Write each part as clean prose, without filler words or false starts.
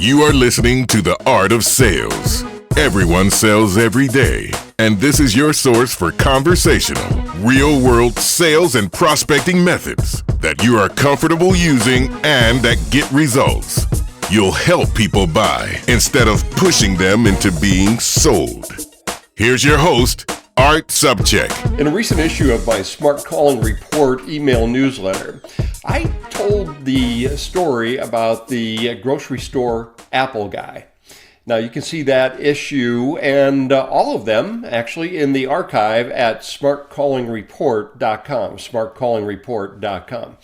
You are listening to The Art of Sales. Everyone sells every day, and this is your source for conversational, real-world sales and prospecting methods that you are comfortable using and that get results. You'll help people buy instead of pushing them into being sold. Here's your host, Art Sobczak. In a recent issue of my Smart Calling Report email newsletter, I told the story about the grocery store Apple guy. Now you can see that issue and all of them actually in the archive at smartcallingreport.com, smartcallingreport.com.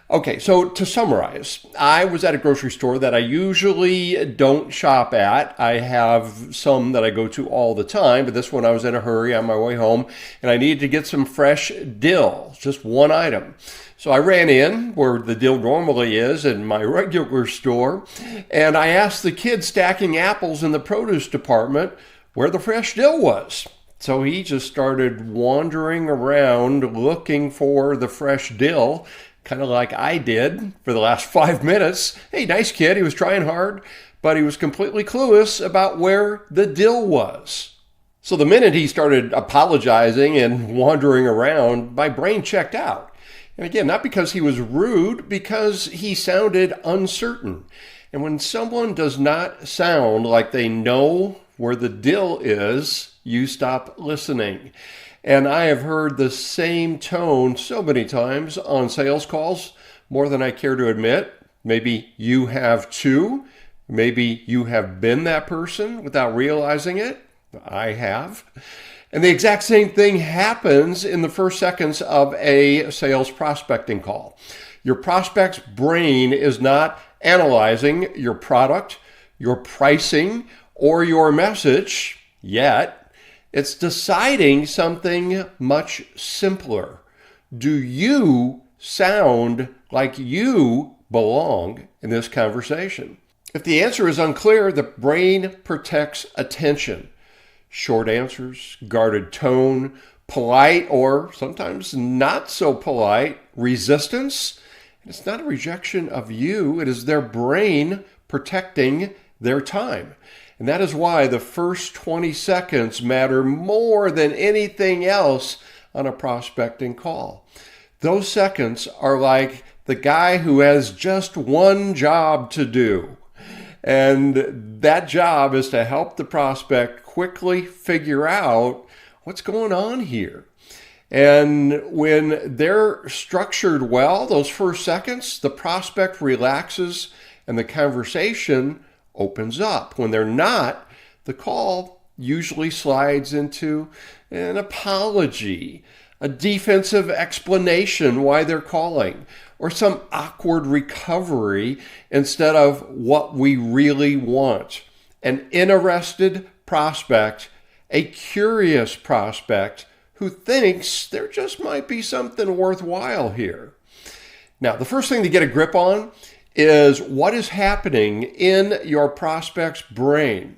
Okay, so to summarize, I was at a grocery store that I usually don't shop at. I have some that I go to all the time, but this one I was in a hurry on my way home, and I needed to get some fresh dill, just one item. So I ran in where the dill normally is in my regular store, and I asked the kid stacking apples in the produce department where the fresh dill was. So he just started wandering around looking for the fresh dill, kind of like I did for the last 5 minutes. Hey, nice kid. He was trying hard, but he was completely clueless about where the dill was. So the minute he started apologizing and wandering around, my brain checked out. And again, not because he was rude, because he sounded uncertain. And when someone does not sound like they know where the dill is, you stop listening. And I have heard the same tone so many times on sales calls, more than I care to admit. Maybe you have too. Maybe you have been that person without realizing it. I have. And the exact same thing happens in the first seconds of a sales prospecting call. Your prospect's brain is not analyzing your product, your pricing, or your message yet. It's deciding something much simpler. Do you sound like you belong in this conversation? If the answer is unclear, the brain protects attention. Short answers, guarded tone, polite or sometimes not so polite resistance. It's not a rejection of you. It is their brain protecting their time. And that is why the first 20 seconds matter more than anything else on a prospecting call. Those seconds are like the guy who has just one job to do. And that job is to help the prospect quickly figure out what's going on here. And when they're structured well, those first seconds, the prospect relaxes and the conversation opens up. When they're not, the call usually slides into an apology, a defensive explanation why they're calling, or some awkward recovery instead of what we really want. An interested prospect, a curious prospect who thinks there just might be something worthwhile here. Now, the first thing to get a grip on is what is happening in your prospect's brain.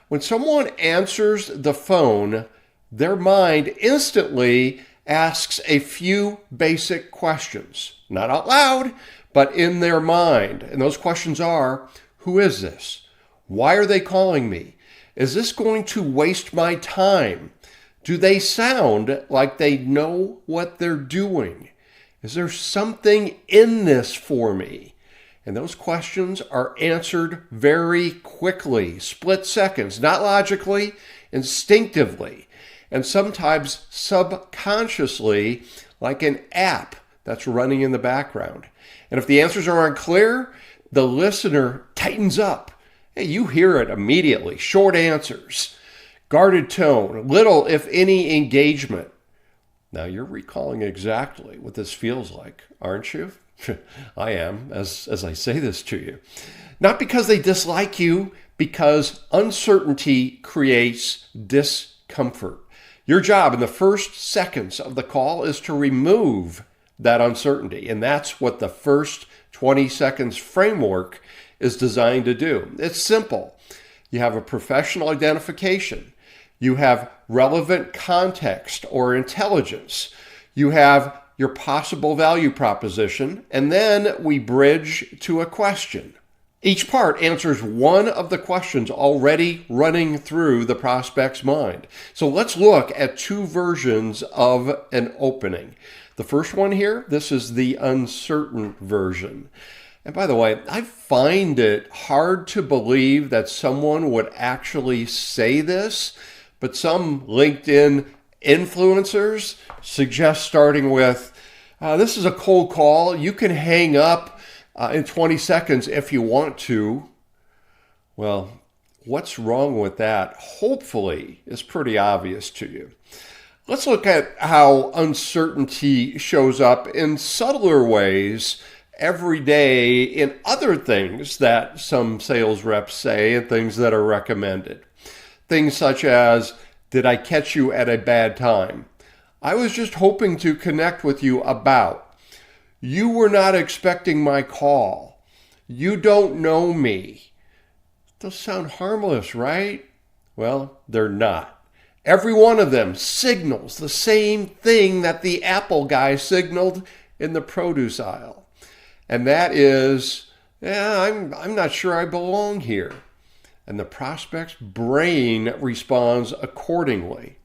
When someone answers the phone, their mind instantly asks a few basic questions, not out loud, but in their mind. And those questions are, who is this? Why are they calling me? Is this going to waste my time? Do they sound like they know what they're doing? Is there something in this for me? And those questions are answered very quickly, split seconds, not logically, instinctively, and sometimes subconsciously, like an app that's running in the background. And if the answers are unclear, the listener tightens up. Hey, you hear it immediately. Short answers, guarded tone, little, if any, engagement. Now you're recalling exactly what this feels like, aren't you? I am, as I say this to you. Not because they dislike you, because uncertainty creates discomfort. Your job in the first seconds of the call is to remove that uncertainty. And that's what the first 20 seconds framework is designed to do. It's simple. You have a professional identification. You have relevant context or intelligence. You have your possible value proposition, and then we bridge to a question. Each part answers one of the questions already running through the prospect's mind. So let's look at two versions of an opening. The first one here, this is the uncertain version. And by the way, I find it hard to believe that someone would actually say this, but some LinkedIn influencers suggest starting with, this is a cold call. You can hang up in 20 seconds if you want to. Well, what's wrong with that? Hopefully, it's pretty obvious to you. Let's look at how uncertainty shows up in subtler ways every day in other things that some sales reps say and things that are recommended. Things such as, did I catch you at a bad time? I was just hoping to connect with you about. You were not expecting my call. You don't know me. Those sound harmless, right? Well, they're not. Every one of them signals the same thing that the Apple guy signaled in the produce aisle. And that is, I'm not sure I belong here. And the prospect's brain responds accordingly.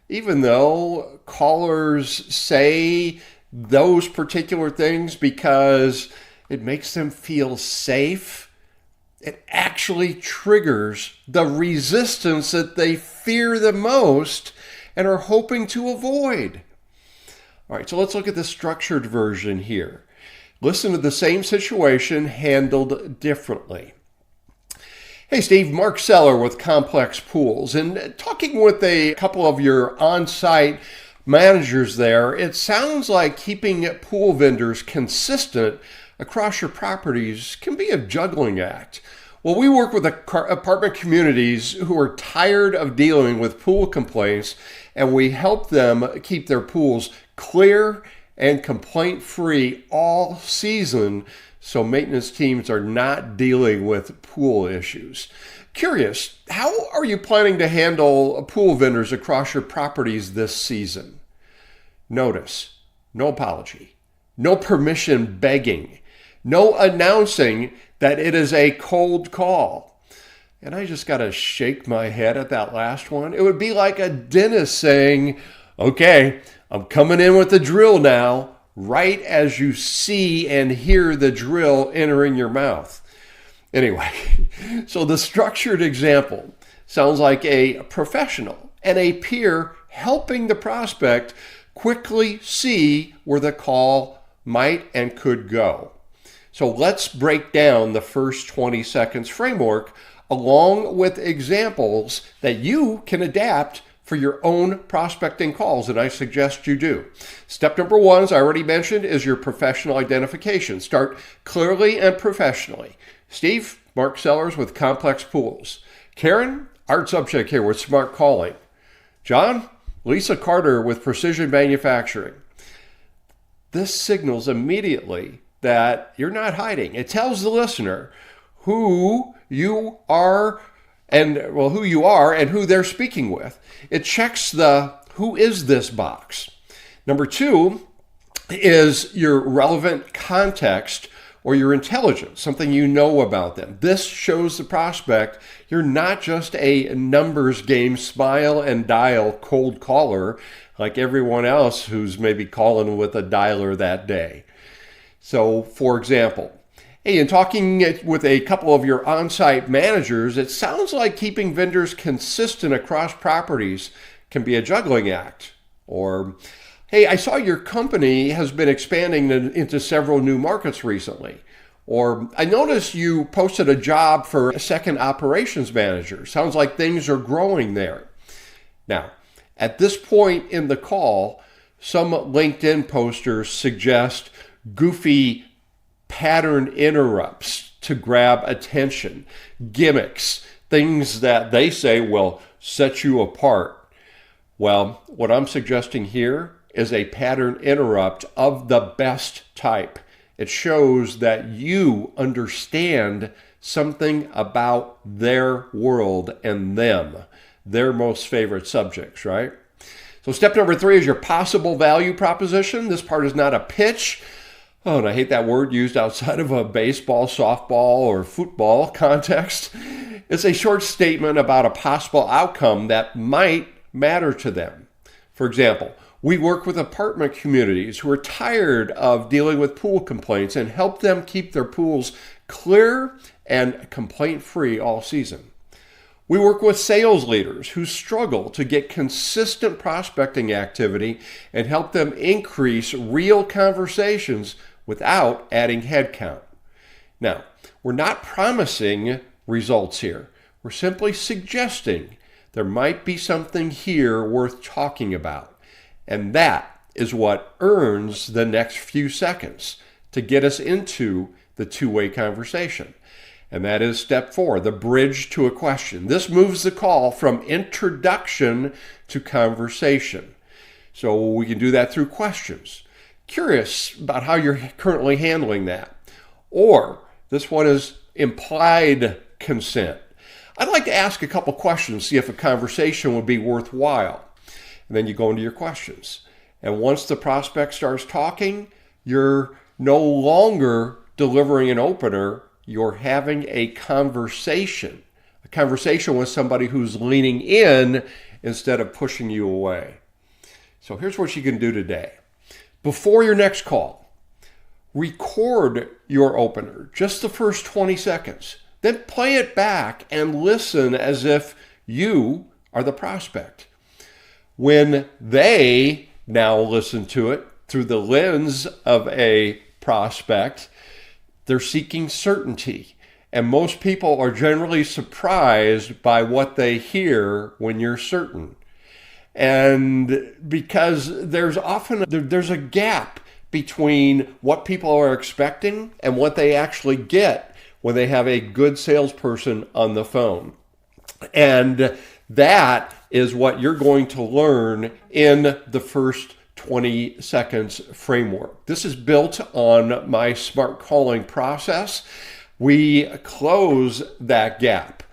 Even though callers say those particular things because it makes them feel safe, it actually triggers the resistance that they fear the most and are hoping to avoid. All right, so let's look at the structured version here. Listen to the same situation handled differently. Hey Steve, Mark Seller with Complex Pools. And talking with a couple of your on-site managers there, it sounds like keeping pool vendors consistent across your properties can be a juggling act. Well, we work with apartment communities who are tired of dealing with pool complaints, and we help them keep their pools clear and complaint-free all season so maintenance teams are not dealing with pool issues. Curious, how are you planning to handle pool vendors across your properties this season? Notice, no apology, no permission begging, no announcing that it is a cold call. And I just got to shake my head at that last one. It would be like a dentist saying, okay, I'm coming in with the drill now, right as you see and hear the drill entering your mouth. Anyway, so the structured example sounds like a professional and a peer helping the prospect quickly see where the call might and could go. So let's break down the first 20 seconds framework along with examples that you can adapt for your own prospecting calls, and I suggest you do. Step number one, as I already mentioned, is your professional identification. Start clearly and professionally. Steve, Mark Sellers with Complex Pools. Karen, Art Subject here with Smart Calling. John, Lisa Carter with Precision Manufacturing. This signals immediately that you're not hiding. It tells the listener who you are and who they're speaking with. It checks the who is this box. Number two is your relevant context or your intelligence, something you know about them. This shows the prospect you're not just a numbers game, smile and dial cold caller like everyone else who's maybe calling with a dialer that day. So, for example, hey, in talking with a couple of your on-site managers, it sounds like keeping vendors consistent across properties can be a juggling act. Or, hey, I saw your company has been expanding into several new markets recently. Or, I noticed you posted a job for a second operations manager. Sounds like things are growing there. Now, at this point in the call, some LinkedIn posters suggest goofy pattern interrupts to grab attention, gimmicks, things that they say will set you apart. Well, what I'm suggesting here is a pattern interrupt of the best type. It shows that you understand something about their world and them, their most favorite subjects, right? So step number three is your possible value proposition. This part is not a pitch. Oh, and I hate that word used outside of a baseball, softball, or football context. It's a short statement about a possible outcome that might matter to them. For example, we work with apartment communities who are tired of dealing with pool complaints and help them keep their pools clear and complaint-free all season. We work with sales leaders who struggle to get consistent prospecting activity and help them increase real conversations without adding headcount. Now, we're not promising results here. We're simply suggesting there might be something here worth talking about. And that is what earns the next few seconds to get us into the two-way conversation. And that is step 4, the bridge to a question. This moves the call from introduction to conversation. So we can do that through questions. Curious about how you're currently handling that. Or this one is implied consent. I'd like to ask a couple questions, see if a conversation would be worthwhile. And then you go into your questions. And once the prospect starts talking, you're no longer delivering an opener, you're having a conversation with somebody who's leaning in instead of pushing you away. So here's what you can do today. Before your next call, record your opener, just the first 20 seconds. Then play it back and listen as if you are the prospect. When they now listen to it through the lens of a prospect, they're seeking certainty. And most people are generally surprised by what they hear when you're certain. And because there's a gap between what people are expecting and what they actually get when they have a good salesperson on the phone. And that is what you're going to learn in the first 20 seconds framework. This is built on my smart calling process. We close that gap.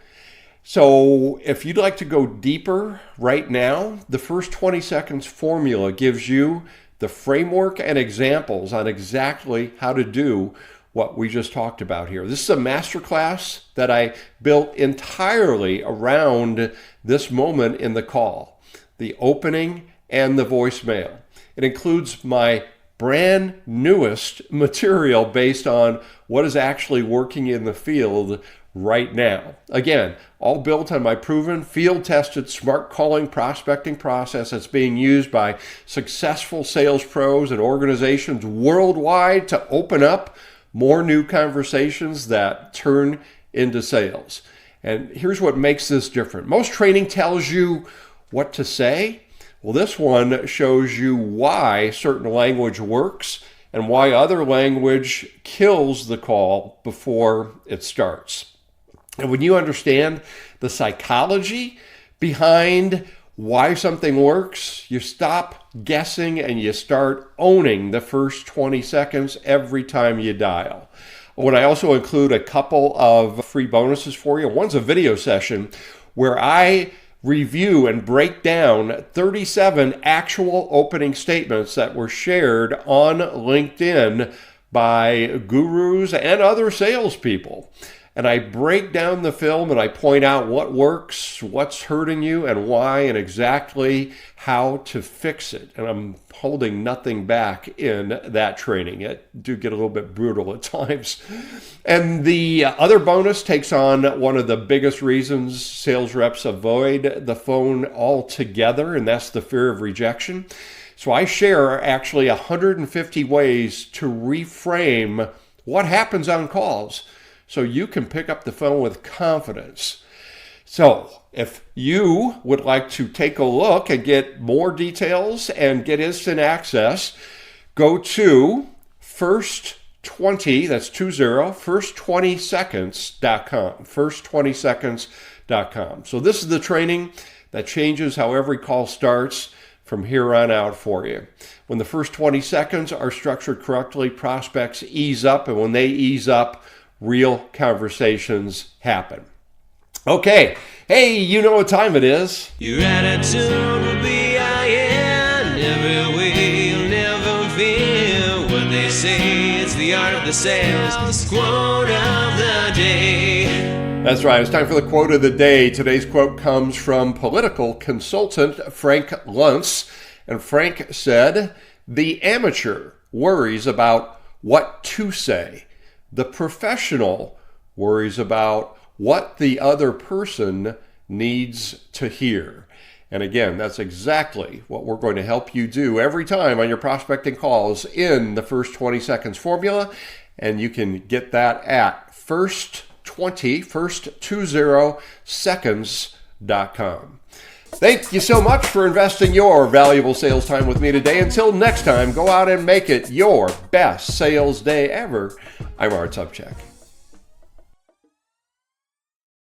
So if you'd like to go deeper right now, the first 20 seconds formula gives you the framework and examples on exactly how to do what we just talked about here. This is a masterclass that I built entirely around this moment in the call, the opening and the voicemail. It includes my brand newest material based on what is actually working in the field right now. Again, all built on my proven, field-tested, smart calling prospecting process that's being used by successful sales pros and organizations worldwide to open up more new conversations that turn into sales. And here's what makes this different. Most training tells you what to say. Well, this one shows you why certain language works and why other language kills the call before it starts. And when you understand the psychology behind why something works, you stop guessing and you start owning the first 20 seconds every time you dial. When I also include a couple of free bonuses for you. One's a video session where I review and break down 37 actual opening statements that were shared on LinkedIn by gurus and other salespeople. And I break down the film and I point out what works, what's hurting you, and why, and exactly how to fix it. And I'm holding nothing back in that training. It do get a little bit brutal at times. And the other bonus takes on one of the biggest reasons sales reps avoid the phone altogether, and that's the fear of rejection. So I share actually 150 ways to reframe what happens on calls, so you can pick up the phone with confidence. So if you would like to take a look and get more details and get instant access, go to first20, that's first20seconds.com, first20seconds.com. So this is the training that changes how every call starts from here on out for you. When the first 20 seconds are structured correctly, prospects ease up, and when they ease up, real conversations happen. Okay, hey, you know what time it is. Your attitude will be iron every way. You'll never feel what they say. It's the art of the sales quote of the day. That's right. It's time for the quote of the day. Today's quote comes from political consultant Frank Luntz. And Frank said, "The amateur worries about what to say. The professional worries about what the other person needs to hear." And again, that's exactly what we're going to help you do every time on your prospecting calls in the First 20 Seconds formula. And you can get that at first20seconds.com. Thank you so much for investing your valuable sales time with me today. Until next time, go out and make it your best sales day ever. I'm Art Sobczak.